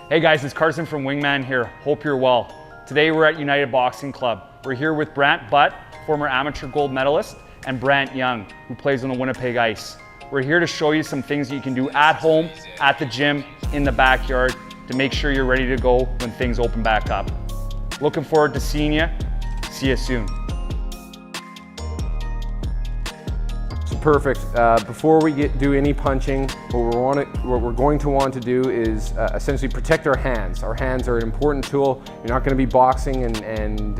Hey guys, it's Carson from Wingman here. Hope you're well. Today we're at United Boxing Club. We're here with Brandt, former amateur gold medalist, and Brandt Young, who plays on the Winnipeg Ice. We're here to show you some things that you can do at home, at the gym, in the backyard to make sure you're ready to go when things open back up. Looking forward to seeing you. See you soon. Perfect. Before we do any punching, what we're going to want to do is essentially protect our hands. Our hands are an important tool. You're not going to be boxing and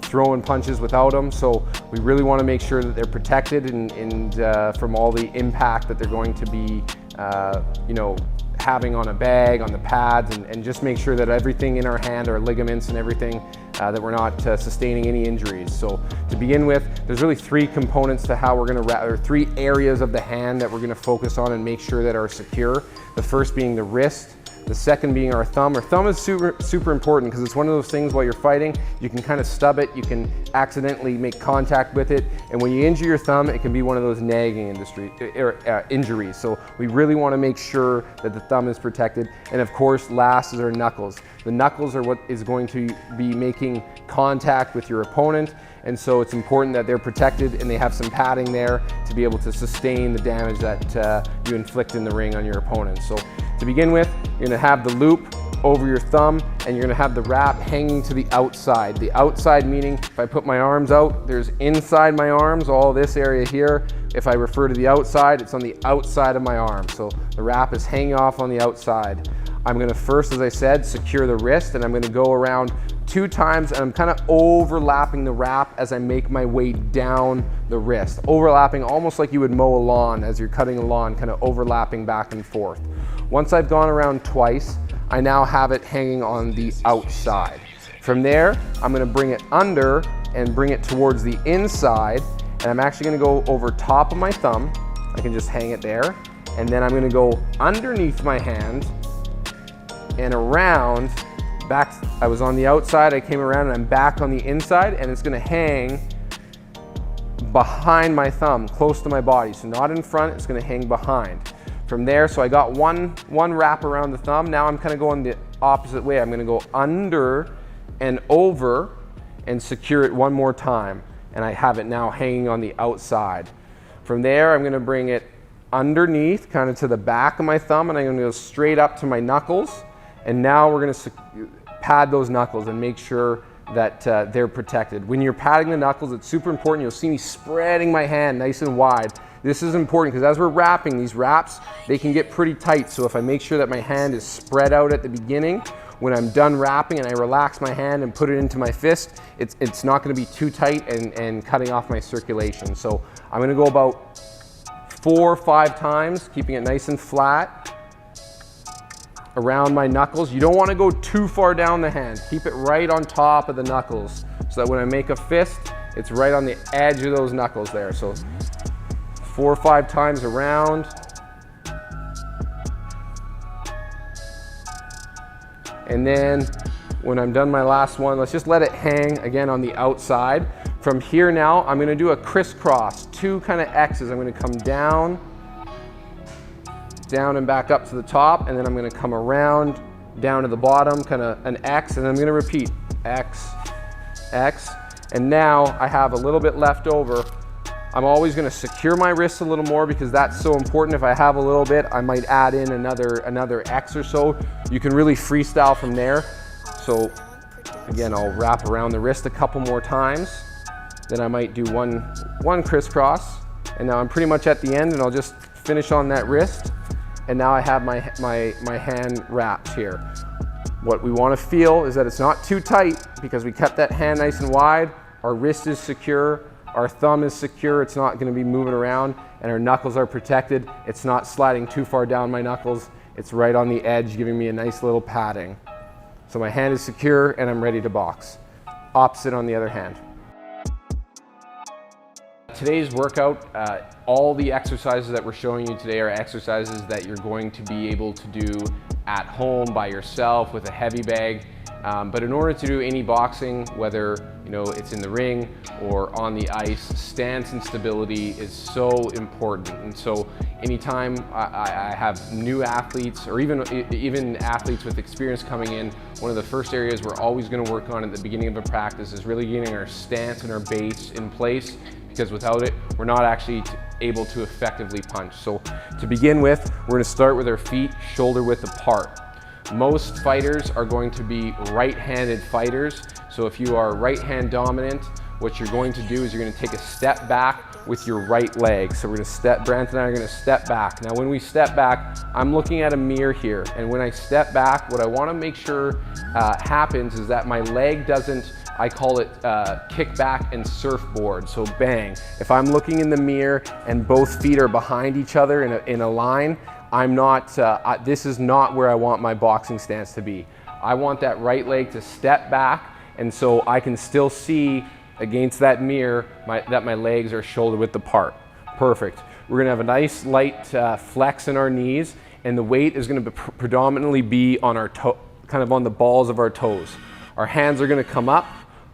throwing punches without them. So we really want to make sure that they're protected and from all the impact that they're going to be, having on a bag, on the pads, and just make sure that everything in our hand, our ligaments and everything, that we're not sustaining any injuries. So to begin with, there's really three components to how we're going to or three areas of the hand that we're going to focus on and make sure that are secure. The first being the wrist, the second being our thumb. Our thumb is super important because it's one of those things while you're fighting, you can kind of stub it, you can accidentally make contact with it, and when you injure your thumb, it can be one of those nagging injuries. So we really want to make sure that the thumb is protected. And of course, last is our knuckles. The knuckles are what is going to be making contact with your opponent, and so it's important that they're protected and they have some padding there to be able to sustain the damage that you inflict in the ring on your opponent. So to begin with, you're going to have the loop over your thumb and you're going to have the wrap hanging to the outside. The outside meaning if I put my arms out, there's inside my arms, all this area here. If I refer to the outside, it's on the outside of my arm. So the wrap is hanging off on the outside. I'm going to first, as I said, secure the wrist, and I'm going to go around 2 times, and I'm kind of overlapping the wrap as I make my way down the wrist. Overlapping almost like you would mow a lawn as you're cutting a lawn, kind of overlapping back and forth. Once I've gone around twice, I now have it hanging on the outside. From there, I'm going to bring it under and bring it towards the inside, and I'm actually going to go over top of my thumb. I can just hang it there, and then I'm going to go underneath my hand and around back. I was on the outside, I came around and I'm back on the inside, and it's going to hang behind my thumb, close to my body. So not in front, it's going to hang behind. From there, so I got one wrap around the thumb. Now I'm kind of going the opposite way. I'm going to go under and over and secure it one more time, and I have it now hanging on the outside. From there, I'm going to bring it underneath, kind of to the back of my thumb, and I'm going to go straight up to my knuckles. And now we're going to pad those knuckles and make sure that they're protected. When you're padding the knuckles, it's super important. You'll see me spreading my hand nice and wide. This is important because as we're wrapping, these wraps, they can get pretty tight. So if I make sure that my hand is spread out at the beginning, when I'm done wrapping and I relax my hand and put it into my fist, it's not going to be too tight and cutting off my circulation. So I'm going to go about 4 or 5 times, keeping it nice and flat around my knuckles. You don't want to go too far down the hand. Keep it right on top of the knuckles so that when I make a fist, it's right on the edge of those knuckles there. So 4 or 5 times around. And then when I'm done my last one, let's just let it hang again on the outside. From here now, I'm going to do a crisscross, 2 kind of X's. I'm going to come down and back up to the top, and then I'm going to come around down to the bottom, kind of an X, and I'm going to repeat X, X, and now I have a little bit left over. I'm always going to secure my wrists a little more because that's so important. If I have a little bit, I might add in another X or so. You can really freestyle from there. So again, I'll wrap around the wrist a couple more times. Then I might do one crisscross, and now I'm pretty much at the end, and I'll just finish on that wrist. And now I have my hand wrapped here. What we want to feel is that it's not too tight because we kept that hand nice and wide. Our wrist is secure, our thumb is secure, it's not going to be moving around, and our knuckles are protected. It's not sliding too far down my knuckles. It's right on the edge, giving me a nice little padding. So my hand is secure and I'm ready to box. Opposite on the other hand. Today's workout, all the exercises that we're showing you today are exercises that you're going to be able to do at home by yourself with a heavy bag. But in order to do any boxing, whether it's in the ring or on the ice, stance and stability is so important. And so anytime I have new athletes or even athletes with experience coming in, one of the first areas we're always going to work on at the beginning of a practice is really getting our stance and our base in place, because without it, we're not actually able to effectively punch. So to begin with, we're going to start with our feet shoulder width apart. Most fighters are going to be right-handed fighters. So if you are right-hand dominant, what you're going to do is you're going to take a step back with your right leg. So we're going to step, Brandt and I are going to step back. Now when we step back, I'm looking at a mirror here. And when I step back, what I want to make sure happens is that my leg doesn't, I call it kick back and surfboard. So bang. If I'm looking in the mirror and both feet are behind each other in a line, I'm not, this is not where I want my boxing stance to be. I want that right leg to step back, and so I can still see against that mirror that my legs are shoulder width apart. Perfect. We're gonna have a nice light flex in our knees, and the weight is gonna predominantly be on our kind of on the balls of our toes. Our hands are gonna come up,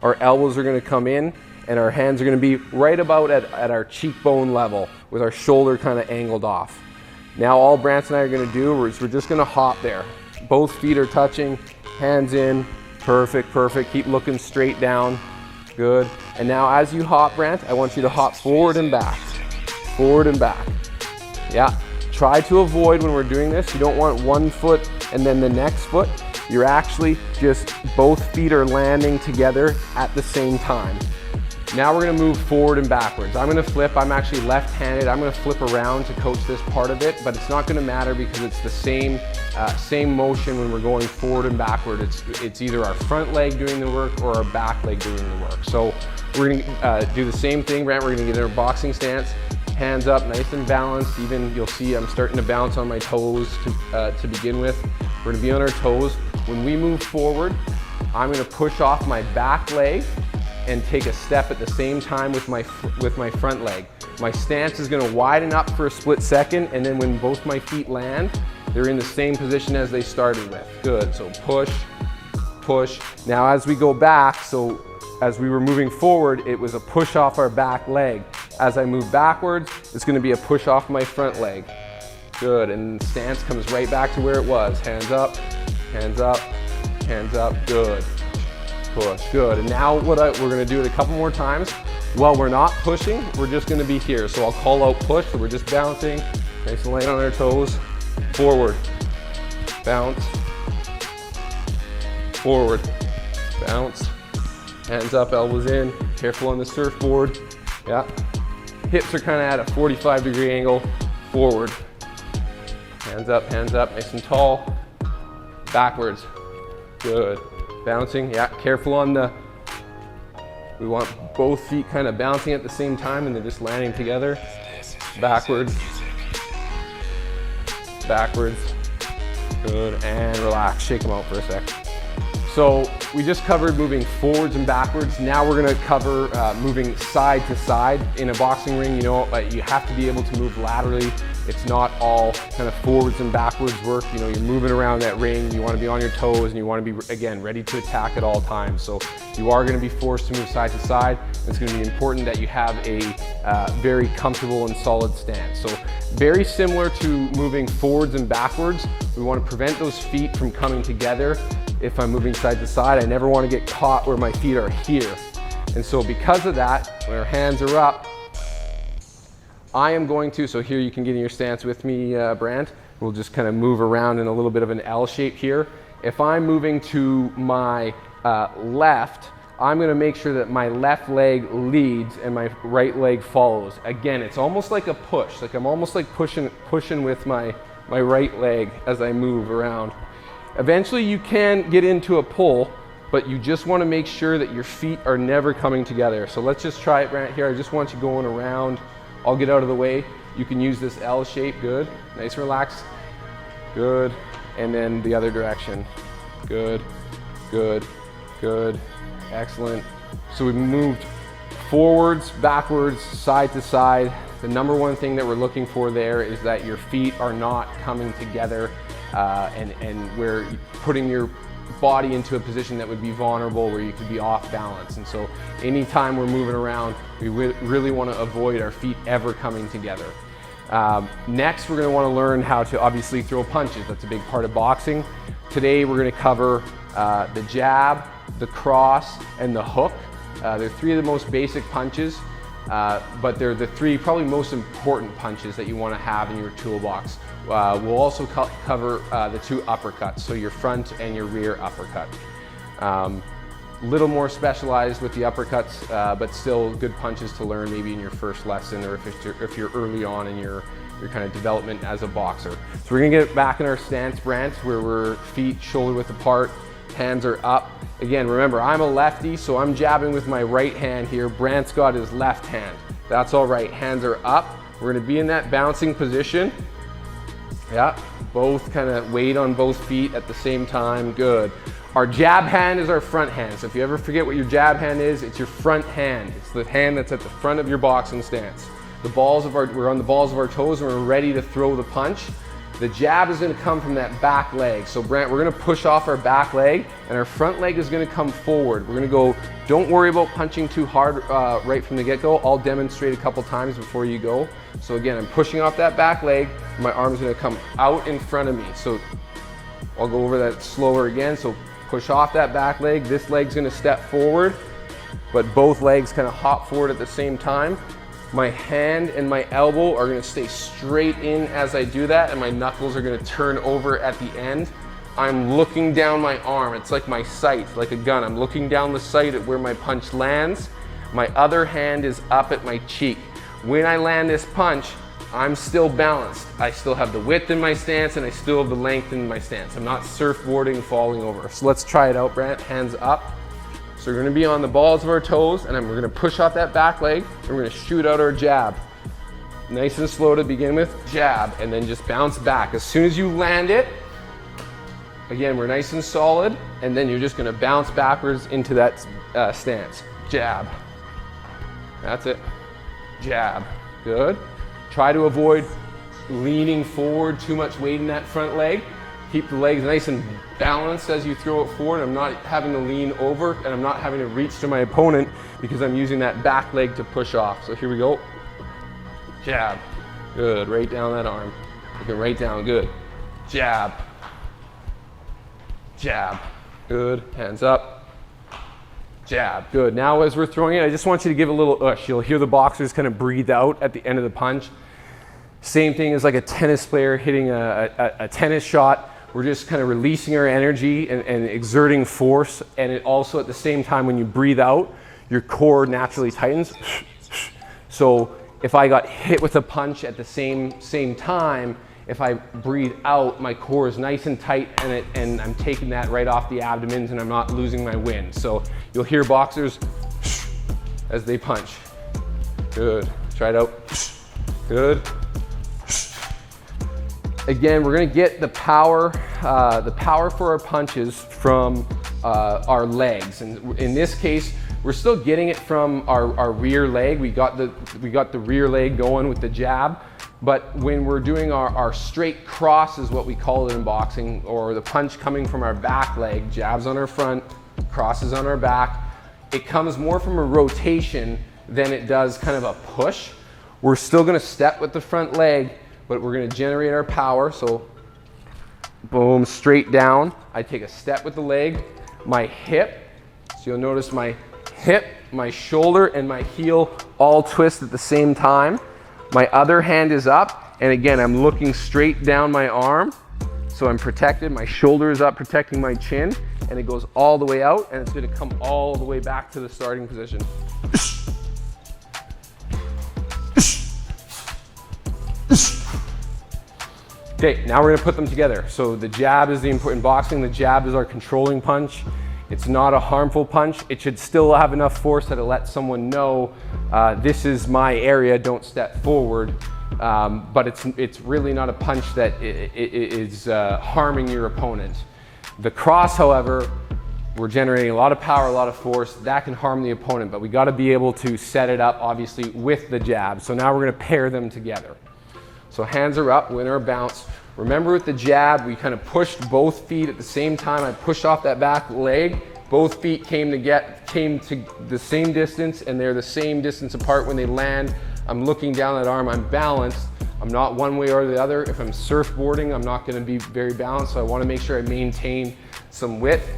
our elbows are gonna come in, and our hands are gonna be right about at our cheekbone level with our shoulder kind of angled off. Now all Brandt and I are gonna do is we're just gonna hop there. Both feet are touching, hands in, perfect, perfect. Keep looking straight down, good. And now as you hop, Brandt, I want you to hop forward and back, forward and back. Yeah, try to avoid when we're doing this. You don't want one foot and then the next foot. You're actually just, both feet are landing together at the same time. Now we're gonna move forward and backwards. I'm gonna flip, I'm actually left-handed. I'm gonna flip around to coach this part of it, but it's not gonna matter because it's the same motion when we're going forward and backward. It's either our front leg doing the work or our back leg doing the work. So we're gonna do the same thing, Brandt. We're gonna get in our boxing stance, hands up, nice and balanced. Even you'll see I'm starting to bounce on my toes to begin with. We're gonna be on our toes. When we move forward, I'm gonna push off my back leg and take a step at the same time with my front leg. My stance is gonna widen up for a split second, and then when both my feet land, they're in the same position as they started with. Good, so push, push. Now as we go back, so as we were moving forward, it was a push off our back leg. As I move backwards, it's gonna be a push off my front leg. Good, and the stance comes right back to where it was. Hands up, hands up, hands up, good. Push, good. And now we're gonna do it a couple more times. While we're not pushing, we're just gonna be here. So I'll call out push, so we're just bouncing, nice and light on our toes. Forward, bounce, forward, bounce, hands up, elbows in, careful on the surfboard. Yeah, hips are kind of at a 45-degree angle, forward, hands up, nice and tall, backwards, good. Bouncing, yeah, careful on we want both feet kind of bouncing at the same time and they're just landing together. Backwards, backwards, good, and relax, shake them out for a sec. So we just covered moving forwards and backwards. Now we're gonna cover moving side to side. In a boxing ring, you have to be able to move laterally. It's not all kind of forwards and backwards work. You're moving around that ring. You want to be on your toes and you want to be, again, ready to attack at all times. So you are going to be forced to move side to side. It's going to be important that you have a very comfortable and solid stance. So very similar to moving forwards and backwards, we want to prevent those feet from coming together. If I'm moving side to side, I never want to get caught where my feet are here. And so because of that, when our hands are up, I am going to, so here you can get in your stance with me, Brandt. We'll just kind of move around in a little bit of an L shape here. If I'm moving to my left, I'm gonna make sure that my left leg leads and my right leg follows. Again, it's almost like a push, like I'm almost like pushing with my right leg as I move around. Eventually you can get into a pull, but you just wanna make sure that your feet are never coming together. So let's just try it, Brandt, here. I just want you going around. I'll get out of the way. You can use this L shape, good. Nice, relaxed, good. And then the other direction, good, good, good, excellent. So we've moved forwards, backwards, side to side. The number one thing that we're looking for there is that your feet are not coming together and where putting your body into a position that would be vulnerable where you could be off balance. And so anytime we're moving around, we really want to avoid our feet ever coming together. Next, we're going to want to learn how to obviously throw punches. That's a big part of boxing. Today, we're going to cover the jab, the cross, and the hook. They're three of the most basic punches, but they're the three probably most important punches that you want to have in your toolbox. We'll also cover the two uppercuts, so your front and your rear uppercut. Little more specialized with the uppercuts, but still good punches to learn maybe in your first lesson, or if you're early on in your kind of development as a boxer. So we're gonna get back in our stance, Brandt, where we're feet shoulder width apart, hands are up. Again, remember, I'm a lefty, so I'm jabbing with my right hand here. Brandt's got his left hand. That's all right, hands are up. We're gonna be in that bouncing position. Yeah, both kind of weight on both feet at the same time, good. Our jab hand is our front hand. So if you ever forget what your jab hand is, it's your front hand. It's the hand that's at the front of your boxing stance. We're on the balls of our toes and we're ready to throw the punch. The jab is gonna come from that back leg. So Brandt, we're gonna push off our back leg and our front leg is gonna come forward. We're gonna go, don't worry about punching too hard right from the get-go. I'll demonstrate a couple times before you go. So again, I'm pushing off that back leg. My arm's gonna come out in front of me. So I'll go over that slower again. So push off that back leg. This leg's gonna step forward, but both legs kind of hop forward at the same time. My hand and my elbow are gonna stay straight in as I do that, and my knuckles are gonna turn over at the end. I'm looking down my arm. It's like my sight, like a gun. I'm looking down the sight at where my punch lands. My other hand is up at my cheek. When I land this punch, I'm still balanced. I still have the width in my stance and I still have the length in my stance. I'm not surfboarding, falling over. So let's try it out, Brandt. Hands up. So we're gonna be on the balls of our toes and we're gonna push off that back leg and we're gonna shoot out our jab. Nice and slow to begin with, jab, and then just bounce back. As soon as you land it, again, we're nice and solid, and then you're just gonna bounce backwards into that stance. Jab. That's it. Jab. Good. Try to avoid leaning forward, too much weight in that front leg. Keep the legs nice and balanced as you throw it forward. I'm not having to lean over and I'm not having to reach to my opponent because I'm using that back leg to push off. So here we go. Jab. Good. Right down that arm. Looking right down. Good. Jab. Jab. Good. Hands up. Jab. Good. Now as we're throwing it, I just want you to give a little ush. You'll hear the boxers kind of breathe out at the end of the punch. Same thing as like a tennis player hitting a tennis shot. We're just kind of releasing our energy and exerting force. And it also at the same time, when you breathe out, your core naturally tightens. So if I got hit with a punch at the same time, if I breathe out, my core is nice and tight and I'm taking that right off the abdomens and I'm not losing my wind. So you'll hear boxers as they punch. Good. Try it out. Good. Again, we're gonna get the power for our punches from our legs. And in this case, we're still getting it from our rear leg. We got the rear leg going with the jab. But when we're doing our straight cross is what we call it in boxing, or the punch coming from our back leg, jabs on our front, crosses on our back, it comes more from a rotation than it does kind of a push. We're still gonna step with the front leg, but we're gonna generate our power. So boom, straight down. I take a step with the leg, my hip. So you'll notice my hip, my shoulder, and my heel all twist at the same time. My other hand is up, and again, I'm looking straight down my arm. So I'm protected, my shoulder is up, protecting my chin, and it goes all the way out, and it's gonna come all the way back to the starting position. Okay, now we're gonna put them together. So the jab is the important boxing. The jab is our controlling punch. It's not a harmful punch. It should still have enough force that it lets someone know this is my area, don't step forward. But it's really not a punch that is harming your opponent. The cross, however, we're generating a lot of power, a lot of force. That can harm the opponent, but we gotta be able to set it up, obviously, with the jab. So now we're gonna pair them together. So hands are up, we're in our bounce. Remember with the jab, we kind of pushed both feet at the same time. I pushed off that back leg. Both feet came to the same distance, and they're the same distance apart when they land. I'm looking down that arm, I'm balanced. I'm not one way or the other. If I'm surfboarding, I'm not gonna be very balanced, so I wanna make sure I maintain some width.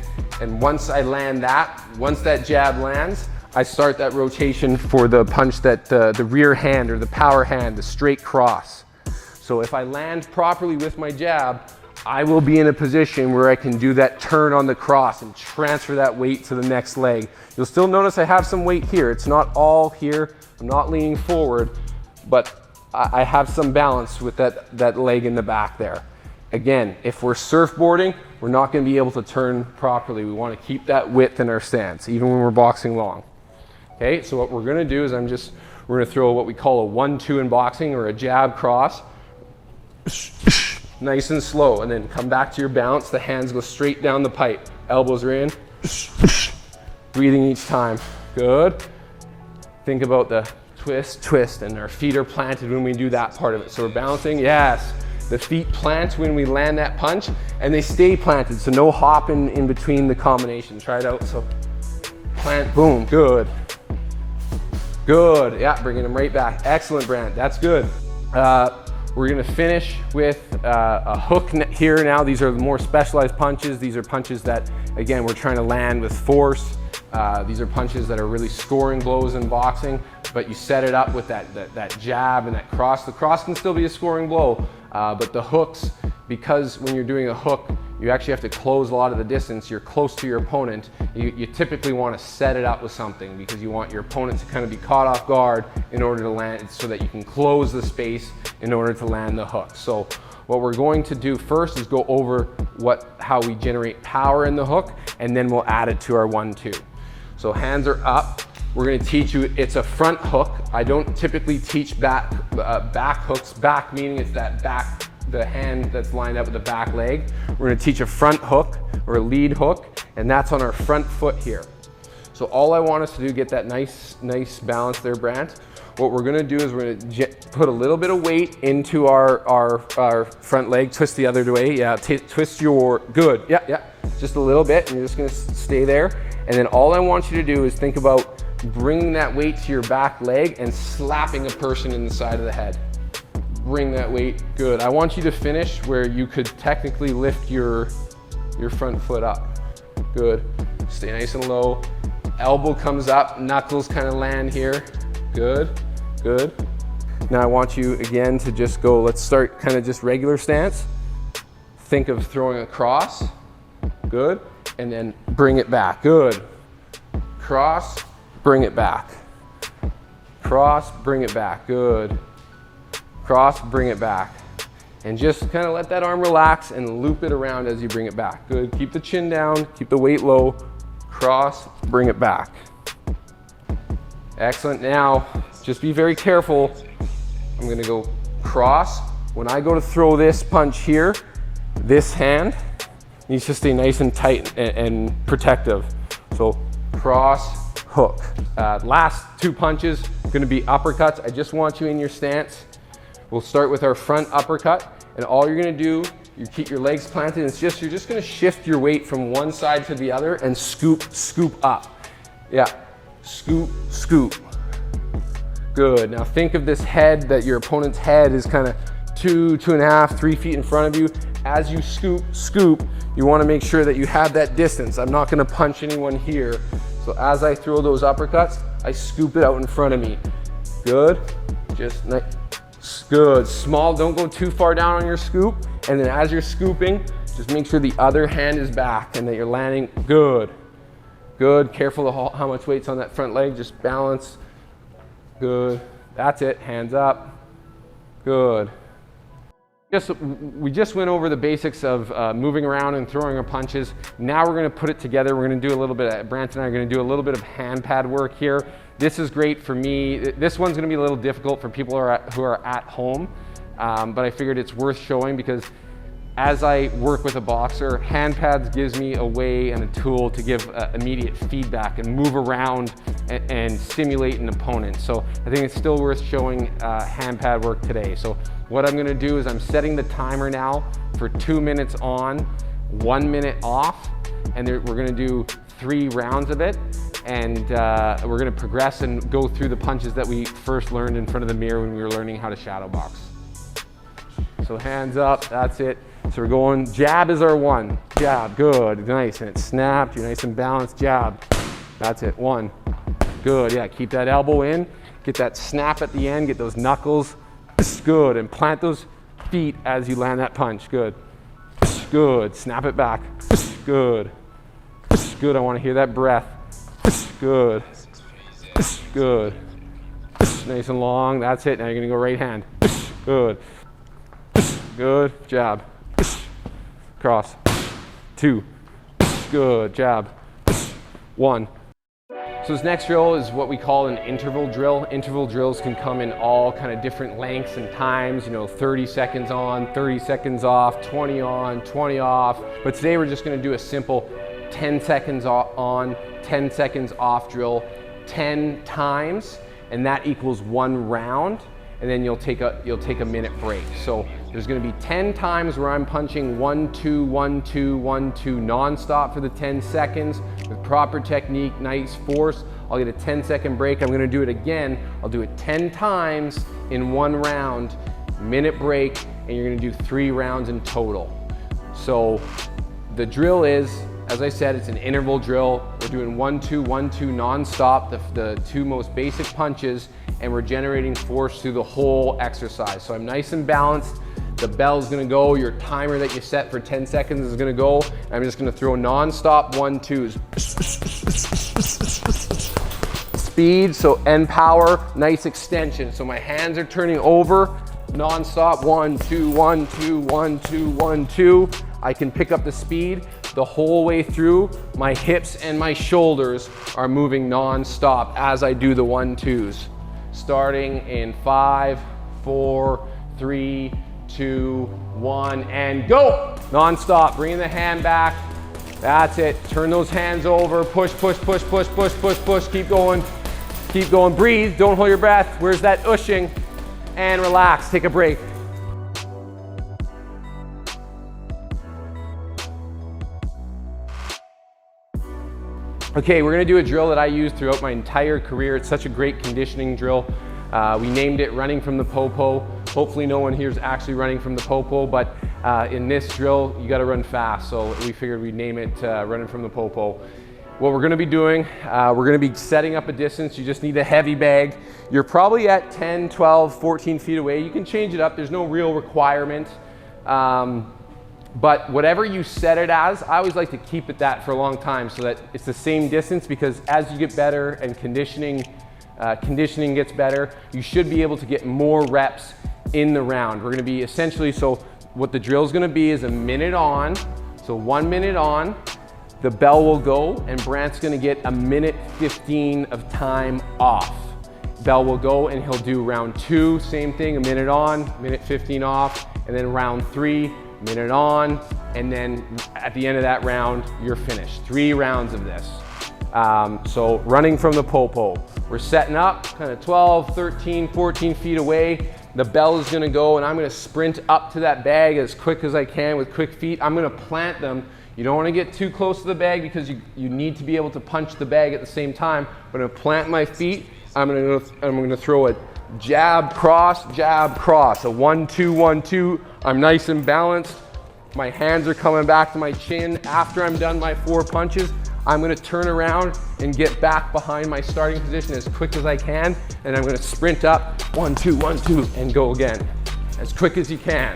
And once I land that, once that jab lands, I start that rotation for the punch that the rear hand or the power hand, the straight cross. So if I land properly with my jab, I will be in a position where I can do that turn on the cross and transfer that weight to the next leg. You'll still notice I have some weight here. It's not all here. I'm not leaning forward, but I have some balance with that leg in the back there. Again, if we're surfboarding, we're not going to be able to turn properly. We want to keep that width in our stance, even when we're boxing long. Okay, so what we're going to do is we're going to throw what we call a 1-2 in boxing, or a jab cross. Nice and slow, and then come back to your bounce. The hands go straight down the pipe. Elbows are in. Breathing each time. Good. Think about the twist, twist, and our feet are planted when we do that part of it. So we're balancing, yes. The feet plant when we land that punch, and they stay planted, so no hopping in between the combinations. Try it out, so plant, boom, good. Good, yeah, bringing them right back. Excellent, Brandt, that's good. We're gonna finish with a hook here now. These are the more specialized punches. These are punches that, again, we're trying to land with force. These are punches that are really scoring blows in boxing, but you set it up with that jab and that cross. The cross can still be a scoring blow, but the hooks, because when you're doing a hook, you actually have to close a lot of the distance. You're close to your opponent. You typically want to set it up with something because you want your opponent to kind of be caught off guard in order to land, so that you can close the space in order to land the hook. So what we're going to do first is go over how we generate power in the hook, and then we'll add it to our 1-2. So hands are up. We're going to teach you, it's a front hook. I don't typically teach back hooks. Back meaning it's that back, the hand that's lined up with the back leg. We're going to teach a front hook or a lead hook, and that's on our front foot here. So all I want us to do, get that nice balance there, Brandt. What we're going to do is we're going to put a little bit of weight into our front leg. Twist the other way. Yeah, twist your, good. Yeah. Just a little bit, and you're just going to stay there. And then all I want you to do is think about bringing that weight to your back leg and slapping a person in the side of the head. Bring that weight, good. I want you to finish where you could technically lift your front foot up. Good, stay nice and low. Elbow comes up, knuckles kind of land here. Good. Now I want you again to just go, let's start kind of just regular stance. Think of throwing a cross, good, and then bring it back, good. Cross, bring it back. Cross, bring it back, good. Cross, bring it back. And just kind of let that arm relax and loop it around as you bring it back. Good, keep the chin down, keep the weight low. Cross, bring it back. Excellent, now just be very careful. I'm gonna go cross. When I go to throw this punch here, this hand needs to stay nice and tight and protective. So cross, hook. Last two punches, gonna be uppercuts. I just want you in your stance. We'll start with our front uppercut, and all you're gonna do, you keep your legs planted, you're just gonna shift your weight from one side to the other and scoop up. Yeah, scoop. Good, now think of this head, that your opponent's head is kind of 2.5, 3 feet in front of you. As you scoop, you wanna make sure that you have that distance. I'm not gonna punch anyone here. So as I throw those uppercuts, I scoop it out in front of me. Good, just nice. Good, small, don't go too far down on your scoop. And then as you're scooping, just make sure the other hand is back and that you're landing, good. Careful of how much weight's on that front leg, just balance. Good, that's it, hands up. Good. We just went over the basics of moving around and throwing our punches. Now we're gonna put it together. We're gonna do a little bit, Brandt and I are gonna do a little bit of hand pad work here. This is great for me. This one's gonna be a little difficult for people who are at home, but I figured it's worth showing because as I work with a boxer, hand pads gives me a way and a tool to give immediate feedback and move around and stimulate an opponent. So I think it's still worth showing hand pad work today. So What I'm gonna do is I'm setting the timer now for 2 minutes on, 1 minute off, and we're gonna do 3 rounds of it. And we're gonna progress and go through the punches that we first learned in front of the mirror when we were learning how to shadow box. So hands up, that's it. So we're going, jab is our 1. Jab, good, nice, and it's snapped, you're nice and balanced, jab. That's it, 1. Good, yeah, keep that elbow in, get that snap at the end, get those knuckles, good, and plant those feet as you land that punch, good. Good, snap it back, good. Good, I wanna hear that breath. Good, good. Nice and long, that's it, now you're gonna go right hand. Good, good, jab. Cross, 2, good, jab, 1. So this next drill is what we call an interval drill. Interval drills can come in all kind of different lengths and times, 30 seconds on, 30 seconds off, 20 on, 20 off. But today we're just gonna do a simple 10 seconds on, 10 seconds off drill 10 times, and that equals 1 round. And then you'll take a minute break. So there's gonna be 10 times where I'm punching 1, 2, 1, 2, 1, 2 nonstop for the 10 seconds with proper technique, nice force. I'll get a 10-second break. I'm gonna do it again. I'll do it 10 times in 1 round, minute break, and you're gonna do 3 rounds in total. So the drill is, as I said, it's an interval drill. We're doing 1, 2, 1, 2 nonstop, the 2 most basic punches, and we're generating force through the whole exercise. So I'm nice and balanced. The bell's gonna go, your timer that you set for 10 seconds is gonna go. I'm just gonna throw nonstop 1, 2s. Speed, so end power, nice extension. So my hands are turning over, nonstop, 1, 2, 1, 2, 1, 2, 1, 2. I can pick up the speed the whole way through. My hips and my shoulders are moving non-stop as I do the 1, 2s. Starting in 5, 4, 3, 2, 1, and go! Non-stop, bringing the hand back. That's it, turn those hands over, push, push, push, push, push, push, push, keep going, breathe, don't hold your breath. Where's that ushing? And relax, take a break. Okay, we're gonna do a drill that I use throughout my entire career. It's such a great conditioning drill. We named it running from the popo. Hopefully no one here is actually running from the popo, but in this drill, you gotta run fast. So we figured we'd name it running from the popo. What we're gonna be doing, we're gonna be setting up a distance. You just need a heavy bag. You're probably at 10, 12, 14 feet away. You can change it up, there's no real requirement. But whatever you set it as, I always like to keep it that for a long time so that it's the same distance, because as you get better and conditioning gets better, you should be able to get more reps in the round. We're gonna be essentially, so what the drill is gonna be is a minute on, so 1 minute on, the bell will go and Brandt's gonna get a minute 15 of time off. Bell will go and he'll do round 2, same thing, a minute on, minute 15 off, and then round 3, minute on, and then at the end of that round, you're finished. 3 rounds of this. So running from the popo. We're setting up kind of 12, 13, 14 feet away. The bell is gonna go and I'm gonna sprint up to that bag as quick as I can with quick feet. I'm gonna plant them. You don't wanna get too close to the bag because you need to be able to punch the bag at the same time. I'm gonna plant my feet. I'm gonna throw a jab, cross, a 1, 2, 1, 2. I'm nice and balanced. My hands are coming back to my chin. After I'm done my 4 punches, I'm gonna turn around and get back behind my starting position as quick as I can, and I'm gonna sprint up, 1, 2, 1, 2, and go again. As quick as you can.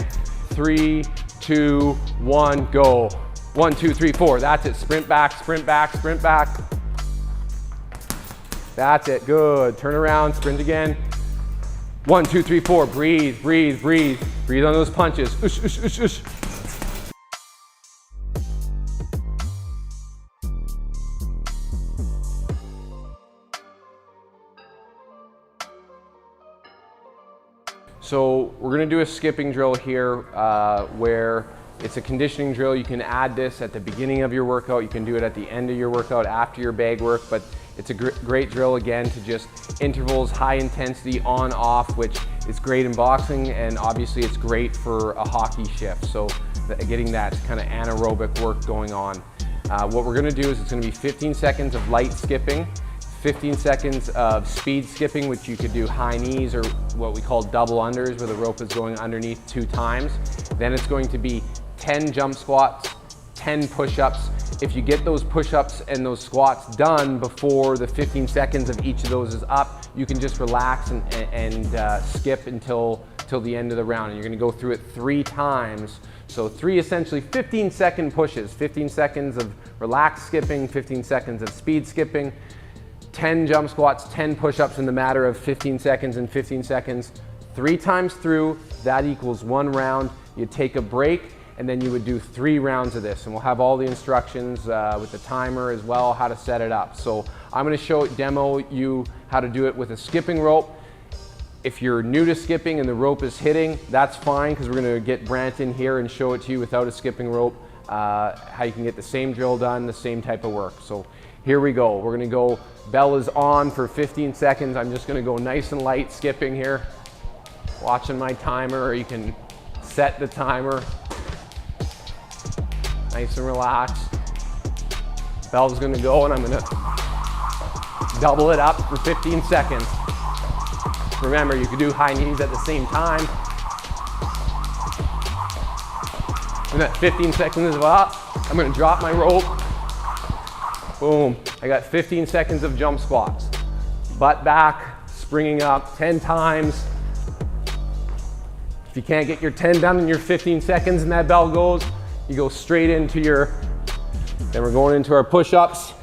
3, 2, 1, go. 1, 2, 3, 4, that's it. Sprint back, sprint back, sprint back. That's it, good. Turn around, sprint again. 1, 2, 3, 4, breathe, breathe, breathe. Breathe on those punches. Ush, ush, ush, ush. So we're gonna do a skipping drill here where it's a conditioning drill. You can add this at the beginning of your workout. You can do it at the end of your workout after your bag work, but it's a great drill again to just intervals, high intensity, on, off, which It's great in boxing, and obviously it's great for a hockey shift. So getting that kind of anaerobic work going on. What we're gonna do is it's gonna be 15 seconds of light skipping, 15 seconds of speed skipping, which you could do high knees or what we call double unders, where the rope is going underneath 2 times. Then it's going to be 10 jump squats, 10 push-ups. If you get those push-ups and those squats done before the 15 seconds of each of those is up, you can just relax and skip until the end of the round. And you're gonna go through it 3 times. So 3 essentially 15-second pushes, 15 seconds of relaxed skipping, 15 seconds of speed skipping, 10 jump squats, 10 push-ups in the matter of 15 seconds and 15 seconds. 3 times through, that equals 1 round. You take a break, and then you would do 3 rounds of this. And we'll have all the instructions with the timer as well, how to set it up. So I'm gonna demo you how to do it with a skipping rope. If you're new to skipping and the rope is hitting, that's fine, because we're gonna get Brandt in here and show it to you without a skipping rope, how you can get the same drill done, the same type of work. So here we go. We're gonna go, bell is on for 15 seconds. I'm just gonna go nice and light skipping here. Watching my timer, or you can set the timer. Nice and relaxed. Bell's gonna go, and I'm gonna double it up for 15 seconds. Remember, you can do high knees at the same time. And that 15 seconds is up. I'm gonna drop my rope. Boom. I got 15 seconds of jump squats. Butt back, springing up 10 times. If you can't get your 10 done in your 15 seconds and that bell goes, you go straight into then we're going into our push-ups.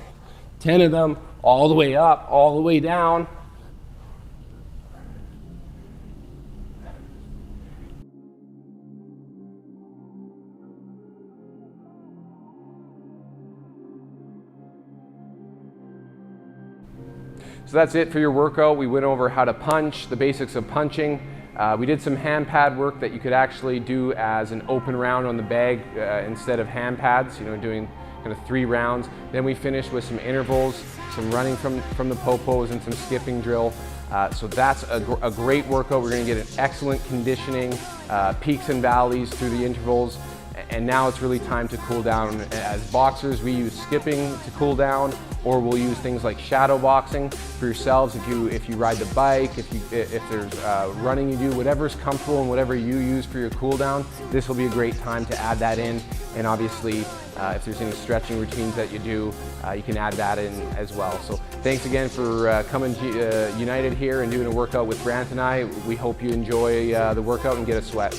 10 of them, all the way up, all the way down. So that's it for your workout. We went over how to punch, the basics of punching. We did some hand pad work that you could actually do as an open round on the bag instead of hand pads, doing kind of 3 rounds. Then we finished with some intervals, some running from the popos, and some skipping drill. So that's a great workout. We're gonna get an excellent conditioning, peaks and valleys through the intervals. And now it's really time to cool down. As boxers, we use skipping to cool down, or we'll use things like shadow boxing for yourselves. If you ride the bike, if there's running you do, whatever's comfortable and whatever you use for your cool down, this will be a great time to add that in. And obviously, if there's any stretching routines that you do, you can add that in as well. So thanks again for coming to United here and doing a workout with Brandt and I. We hope you enjoy the workout and get a sweat.